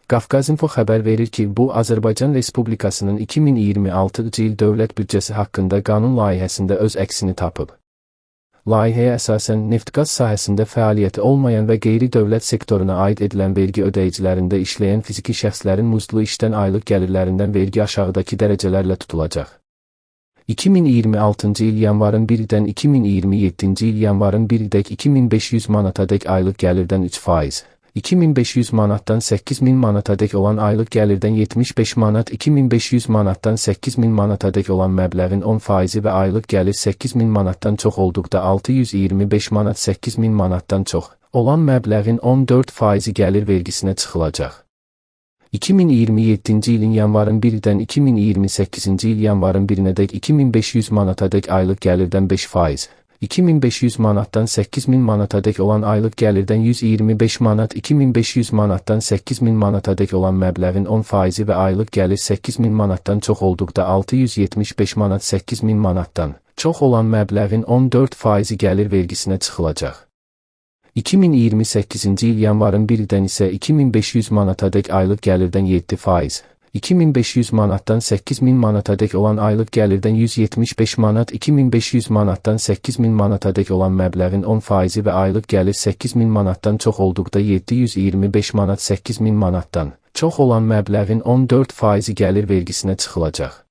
Qafqazinfo xəbər verir ki, bu Azərbaycan Respublikasının 2026-cı il dövlət büdcəsi haqqında qanun layihəsində öz əksini tapıb. Layihəyə əsasən neft-qaz sahəsində fəaliyyəti olmayan və qeyri-dövlət sektoruna aid edilən vergi ödəyicilərində işləyən fiziki şəxslərin muzlu işdən aylıq gəlirlərindən vergi aşağıdakı dərəcələrlə tutulacaq. 2026-cı il yanvarın 1-dən 2027-ci il yanvarın 1-dək 2500 manatadək aylıq gəlirdən 3%. 2500 manatdan 8000 manatadək olan aylıq gəlirdən 75 manat, 2500 manatdan 8000 manatadək olan məbləğin 10% və aylıq gəlir 8000 manatdan çox olduqda 625 manat 8000 manatdan çox olan məbləğin 14% gəlir vergisinə çıxılacaq. 2027-ci ilin yanvarın 1-dən 2028-ci il yanvarın 1-nədək 2500 manatadək aylıq gəlirdən 5%. 2500 manatdan 8000 manatadək olan aylıq gəlirdən 125 manat, 2500 manatdan 8000 manatadək olan məbləğin 10% və aylıq gəlir 8000 manatdan çox olduqda 675 manat 8000 manatdan çox olan məbləğin 14% gəlir vergisinə çıxılacaq. 2028-ci il yanvarın 1-dən isə 2500 manatadək aylıq gəlirdən 7%. 2500 manatdan 8000 manatadək olan aylıq gəlirdən 175 manat, 2500 manatdan 8000 manatadək olan məbləğin 10% və aylıq gəlir 8000 manatdan çox olduqda 725 manat 8000 manatdan çox olan məbləğin 14% gəlir vergisinə çıxılacaq.